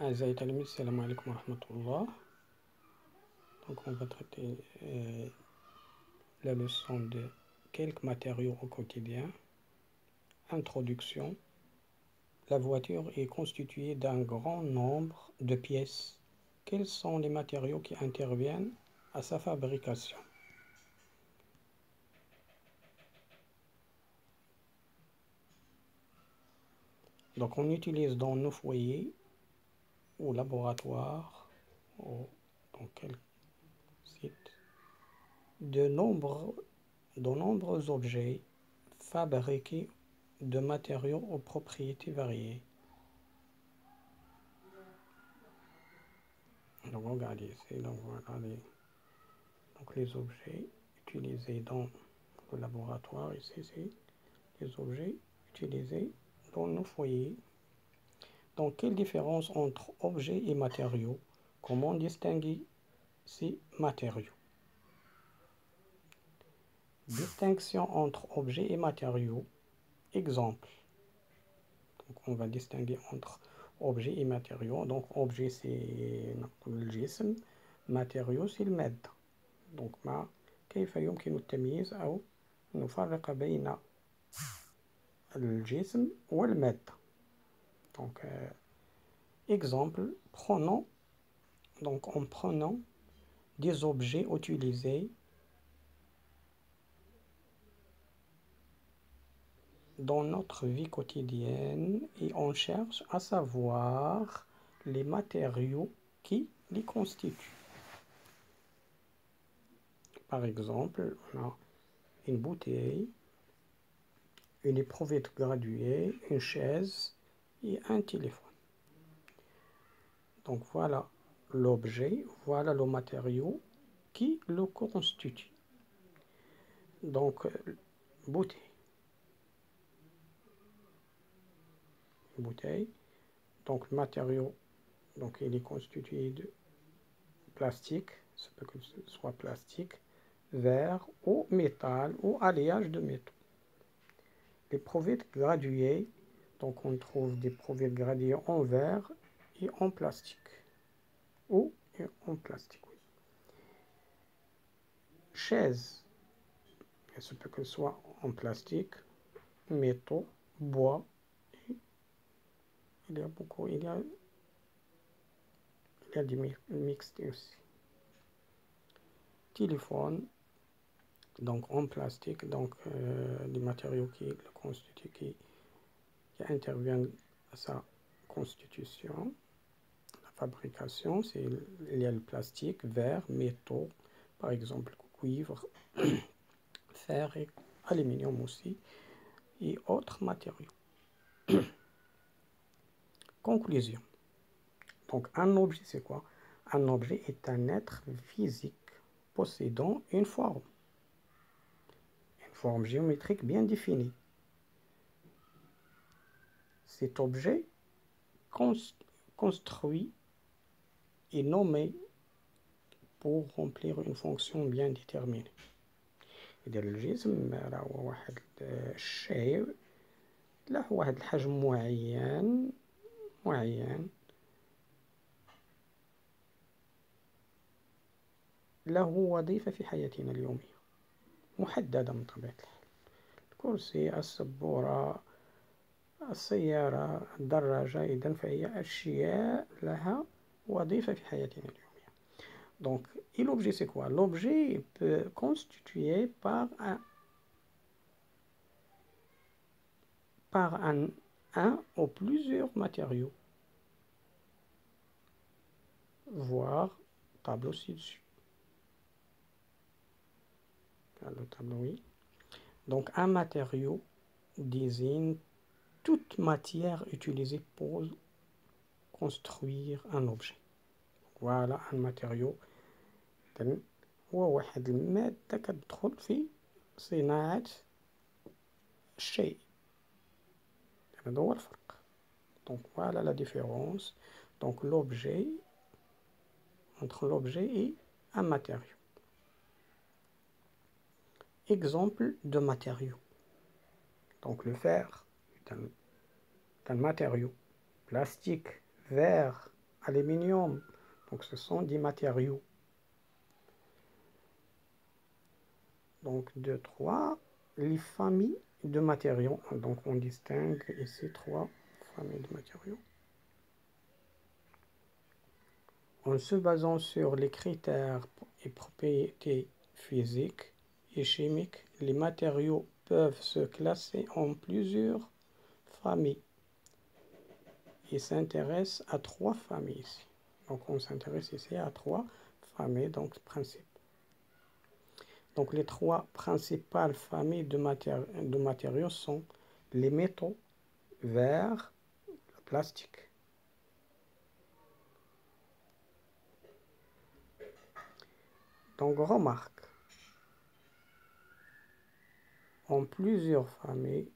أعزائي التلاميذ السلام عليكم ورحمة الله. Donc on va traiter la leçon de quelques matériaux au quotidien. Introduction. La voiture est constituée d'un grand nombre de pièces. Quels sont les matériaux qui interviennent à sa fabrication? Donc on utilise dans nos foyers, au laboratoire, ou dans quel site, de nombreux objets fabriqués de matériaux aux propriétés variées. Donc regardez ici, donc voilà les objets utilisés dans le laboratoire, ici c'est les objets utilisés dans nos foyers. Donc quelle différence entre objets et matériaux? Comment distinguer ces matériaux? Distinction entre objets et matériaux. Exemple. Donc on va distinguer entre objets et matériaux. Donc objet c'est le جسم, matériaux c'est le مادة. Donc كيف يمكن التمييز أو نفرق بين الجسم والمادة. Donc exemple, prenons donc en prenant des objets utilisés dans notre vie quotidienne et on cherche à savoir les matériaux qui les constituent. Par exemple, on a une bouteille, une éprouvette graduée, une chaise et un téléphone. Donc voilà l'objet, voilà le matériau qui le constitue. Donc bouteille, donc le matériau, donc il est constitué de plastique, ça peut que ce soit plastique, verre ou métal ou alliage de métaux. L'éprouvette graduée, donc on trouve des éprouvettes graduées en verre et en plastique. Ou en plastique, oui. Chaise, ça peut que ce soit en plastique, métaux, bois, et il y a des mixtes aussi. Téléphone, donc en plastique, donc les matériaux qui le constituent, qui interviennent à sa constitution, la fabrication, il y a le plastique, verre, métaux, par exemple cuivre, fer et aluminium aussi, et autres matériaux. Conclusion. Donc un objet c'est quoi? Un objet est un être physique possédant une forme géométrique bien définie. Cet objet construit est nommé pour remplir une fonction bien déterminée. إذا الجسم راه واحد الشيء له واحد الحجم معين له وظيفة في حياتنا اليومية محددة من طبيعة الحال. الكرسي، السبورة، السيارة، الدراجة، إذن فهي أشياء لها وظيفة في حياتنا اليومية. Donc, et l'objet c'est quoi? L'objet peut constituer par un ou plusieurs matériaux, voire tableau ci-dessus. Le tableau, oui. Donc, un matériau désigne toute matière utilisée pour construire un objet. Voilà un matériau. هو واحد المادة كتدخل في صناعة الشيء. هذا هو الفرق. Donc voilà la différence. Donc l'objet, entre l'objet et un matériau. Exemple de matériau. Donc le fer est un matériau. Plastique, verre, aluminium. Donc ce sont des matériaux. Donc 2, 3, les familles de matériaux. Donc on distingue ici 3 familles de matériaux. En se basant sur les critères et propriétés physiques et chimiques, les matériaux peuvent se classer en plusieurs familles. Il s'intéresse à 3 familles ici. Donc on s'intéresse ici à 3 familles donc principes. Donc les 3 principales familles de matériaux sont les métaux, verre, le plastique. Donc remarque, en plusieurs familles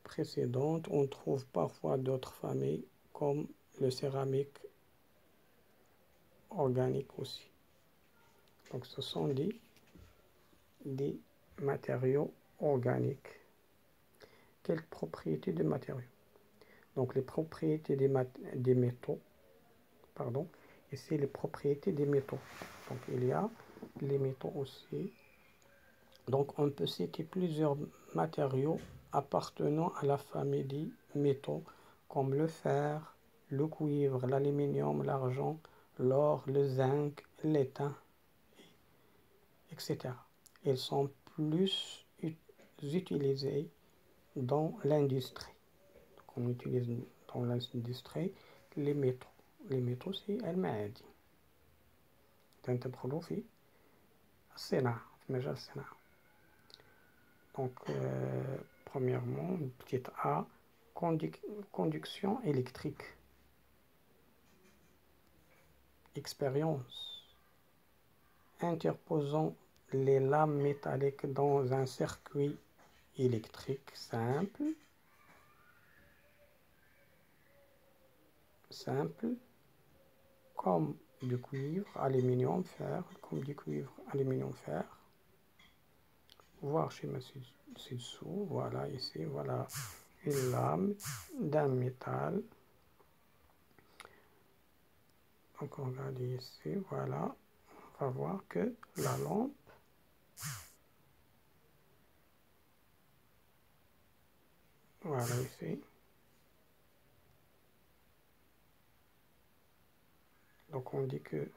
précédentes, on trouve parfois d'autres familles comme le céramique organique aussi. Donc ce sont des matériaux organiques. Quelles propriétés de matériaux? Donc les propriétés des métaux, pardon, ici les propriétés des métaux. Donc il y a les métaux aussi. Donc on peut citer plusieurs matériaux appartenant à la famille des métaux comme le fer, le cuivre, l'aluminium, l'argent, l'or, le zinc, l'étain, etc. Ils sont plus utilisés dans l'industrie. On utilise dans l'industrie les métaux. Les métaux c'est المعادن. تنتبهوا في الصناعة في مجال الصناعة. Donc, premièrement, petite A, conduction électrique. Expérience. Interposant les lames métalliques dans un circuit électrique simple, comme du cuivre, aluminium, fer, comme du cuivre, aluminium, fer. Voir chez monsieur ci-dessous, voilà ici, voilà une lame d'un métal. Donc on regarde ici, voilà, on va voir que la lampe voilà ici. Donc on dit que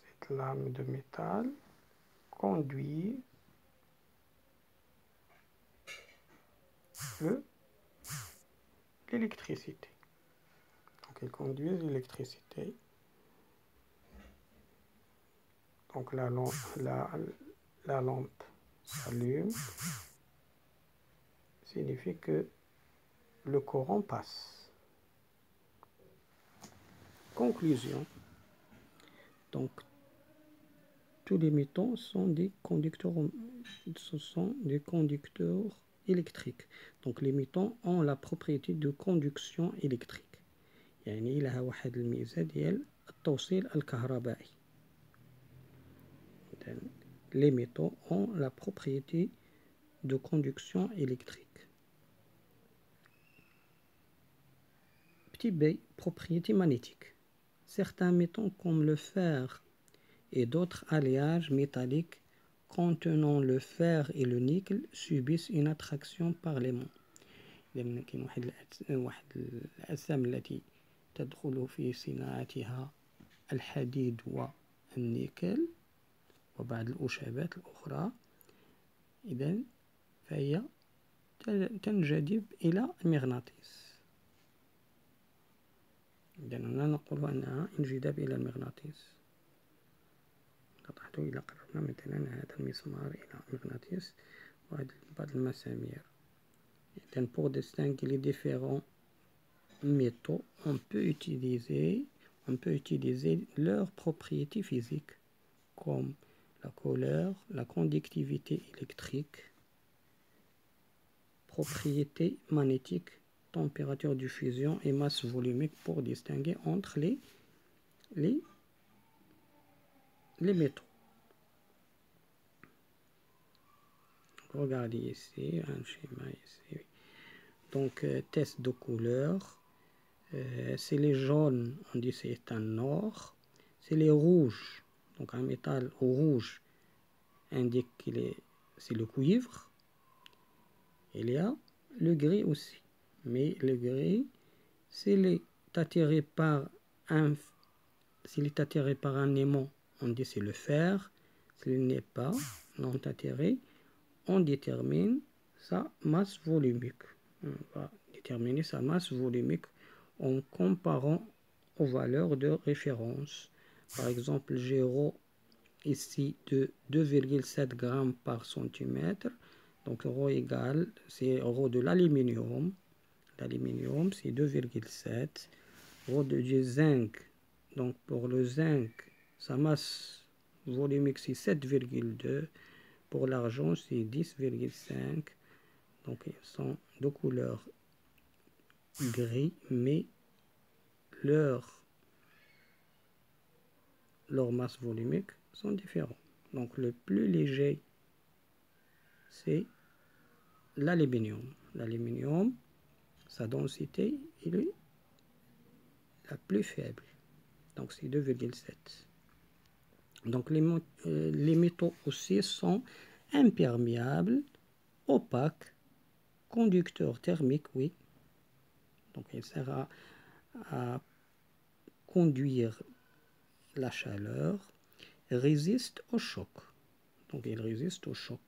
cette lame de métal conduit l'électricité. Donc elle conduit l'électricité. Donc la lampe s'allume. Signifie que le courant passe. Conclusion. Donc tous les métaux sont des conducteurs, électriques. Donc les métaux ont la propriété de conduction électrique. يعني لها واحد الميزة ديال التوصيل الكهربائي. Les métaux ont la propriété de conduction électrique. Petit b, propriété magnétique. Certains métaux comme le fer et d'autres alliages métalliques contenant le fer et le nickel subissent une attraction par l'aimant. لأن كاين واحد الأجسام التي تدخل في صناعتها الحديد والنيكل وبعض الأشابات الأخرى، إذن فهي تنجذب إلى المغناطيس. إذن هنا نقول أنها انجذاب إلى المغناطيس. لاحظوا إذا قربنا مثلا هذا المسمار إلى المغناطيس وهذه بعض المسامير. إذن pour distinguer les différents métaux, on peut utiliser leurs propriétés physiques comme la couleur, la conductivité électrique, propriétés magnétiques, température de fusion et masse volumique pour distinguer entre les métaux. Regardez ici, un schéma ici. Donc, test de couleur. C'est les jaunes, on dit c'est un or. C'est les rouges, donc un métal rouge indique c'est le cuivre. Il y a le gris aussi. Mais le gris, s'il est attiré par un aimant, on dit c'est le fer. S'il n'est pas non attiré, on détermine sa masse volumique. On va déterminer sa masse volumique en comparant aux valeurs de référence. Par exemple, j'ai ρ ici de 2,7 grammes par centimètre. Donc ρ égale, c'est ρ de l'aluminium. L'aluminium, c'est 2,7. ρ du zinc. Donc pour le zinc, sa masse volumique, c'est 7,2. Pour l'argent, c'est 10,5. Donc ils sont de couleur gris, mais leur masse volumique sont différents. Donc le plus léger, c'est l'aluminium. L'aluminium, sa densité, il est la plus faible. Donc c'est 2,7. Donc les métaux aussi sont imperméables, opaques, conducteurs thermiques, oui. Donc il sert à conduire la chaleur, résiste au choc. Donc il résiste au choc.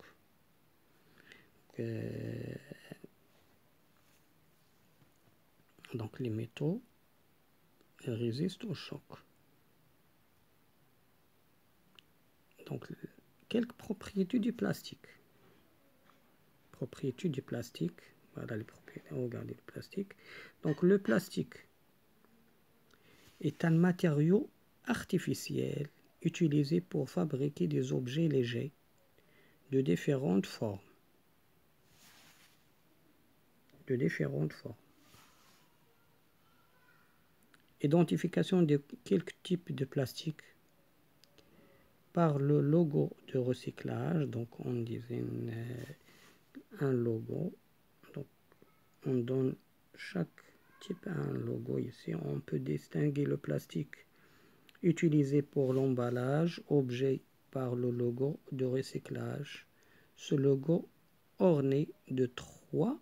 Donc les métaux résistent au choc. Donc quelques propriétés du plastique. Propriétés du plastique. Voilà les propriétés. Regardez le plastique. Donc le plastique est un matériau artificiel utilisé pour fabriquer des objets légers de différentes formes. Identification de quelques types de plastique par le logo de recyclage. Donc on désigne un logo. Donc on donne chaque type un logo ici. On peut distinguer le plastique utilisé pour l'emballage, objet par le logo de recyclage. Ce logo orné de 3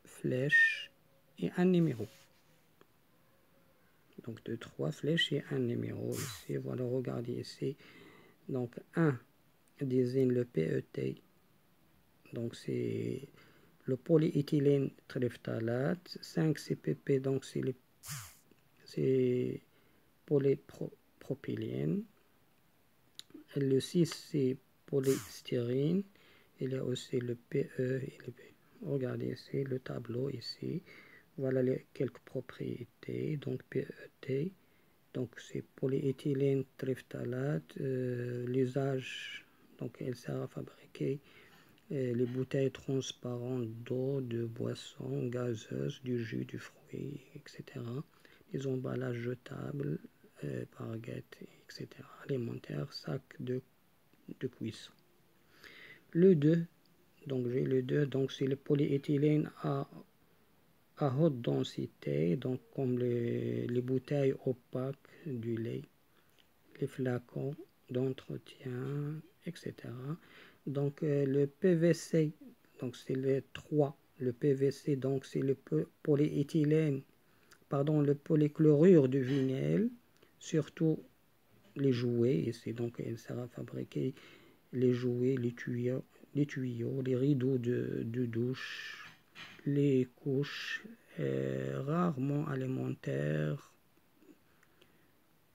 flèches et un numéro. Donc de 3 flèches et un numéro ici. Voilà, regardez ici. Donc 1 désigne le PET. Donc c'est le polyéthylène terephthalate. 5 CPP, donc c'est polypropylène. Le 6 c'est polystyrène. Il y a aussi le PE et le P. Regardez ici le tableau ici. Voilà quelques propriétés. Donc PET, donc c'est polyéthylène terephthalate. L'usage, donc elle sert à fabriquer les bouteilles transparentes d'eau, de boissons gazeuses, du jus, du fruit, etc. Les emballages jetables, baguettes, etc. Alimentaires, sacs de cuisson. Le 2, donc j'ai le 2, donc c'est le polyéthylène à haute densité, donc comme les bouteilles opaques du lait, les flacons d'entretien, etc. Donc le PVC, donc c'est le 3. Le PVC, donc c'est le polyéthylène, pardon, le polychlorure de vinyle, surtout les jouets, et c'est donc elle sert à fabriquer les jouets, les tuyaux, les rideaux de douche, les couches, rarement alimentaires,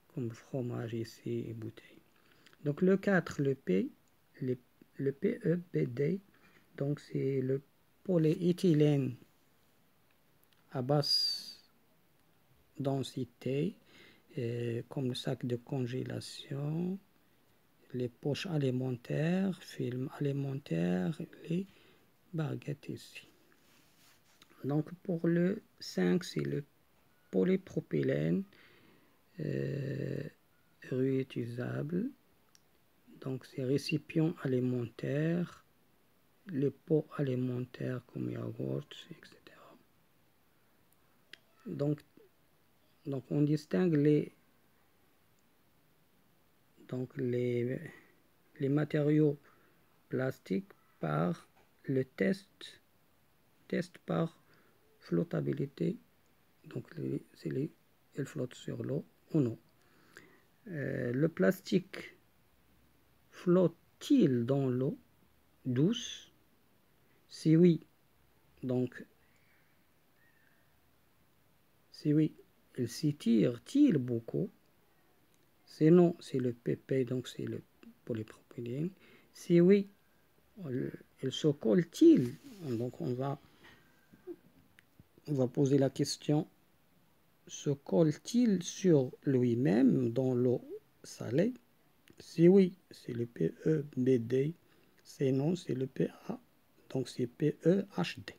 comme fromage ici et bouteilles. Donc le 4, le PEPD, donc c'est le polyéthylène à basse densité, comme le sac de congélation, les poches alimentaires, films alimentaires, les baguettes ici. Donc pour le 5, c'est le polypropylène réutilisable. Donc c'est récipients alimentaires, les pots alimentaires comme yaourt, etc. Donc Donc on distingue les matériaux plastiques par le test par flottabilité. Donc elle flotte sur l'eau ou non. Le plastique flotte-t-il dans l'eau douce? Si oui, donc si oui, il s'étire-t-il beaucoup? Si non, c'est le PP, donc c'est le polypropylène. Si oui, il se colle-t-il? Donc on va poser la question, se colle-t-il sur lui-même dans l'eau salée? Si oui, c'est le PEBD. Si non, c'est le PA, donc c'est PEHD.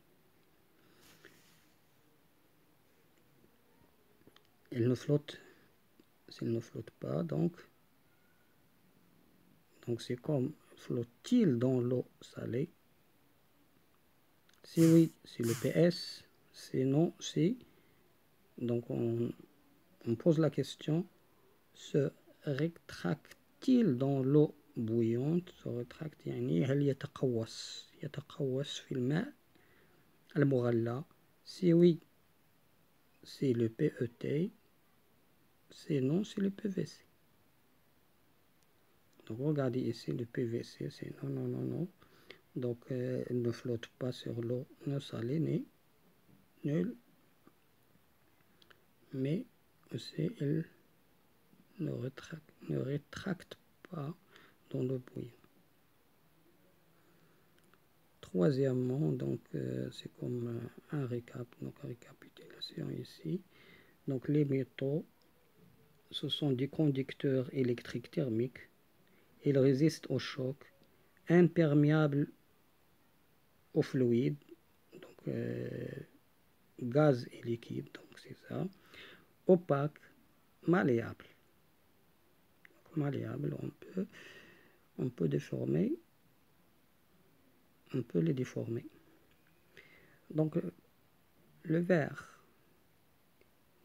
Il ne flotte, s'il ne flotte pas, donc c'est comme flotte-t-il dans l'eau salée? Si oui, c'est le PS. Si non, c'est... Donc on pose la question, se rétracte-t-il dans l'eau bouillante? Se rétracte يعني هل يتقوس في الماء المغلى? Si oui, c'est le PET. Si non, c'est le PVC. Donc regardez ici le PVC, c'est non. Donc il ne flotte pas sur l'eau ne salée ni nulle, mais aussi il ne rétracte pas dans l'eau bouillante. Troisièmement, donc c'est comme un récap, donc récapitulation ici. Donc les métaux, ce sont des conducteurs électriques thermiques. Ils résistent au choc, imperméables au fluide, donc gaz et liquide, donc c'est ça. Opaque, malléable. Donc, malléable, on peut déformer, on peut les déformer. Donc le verre,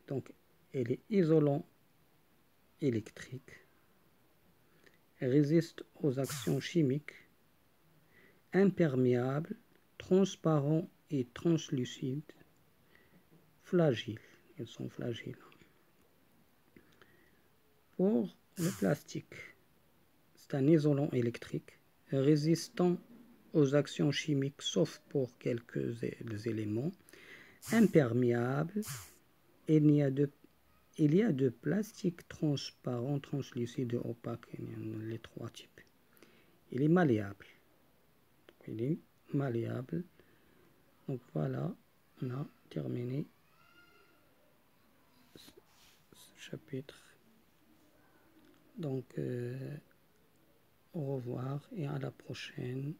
donc il est isolant électrique, résiste aux actions chimiques, imperméable, transparent et translucide, fragile. Ils sont fragiles. Pour le plastique, c'est un isolant électrique, résistant aux actions chimiques sauf pour quelques éléments, imperméable. Il y a de plastique transparent, translucide et opaque, les trois types. Il est malléable. Il est malléable. Donc voilà, on a terminé ce chapitre. Donc au revoir et à la prochaine.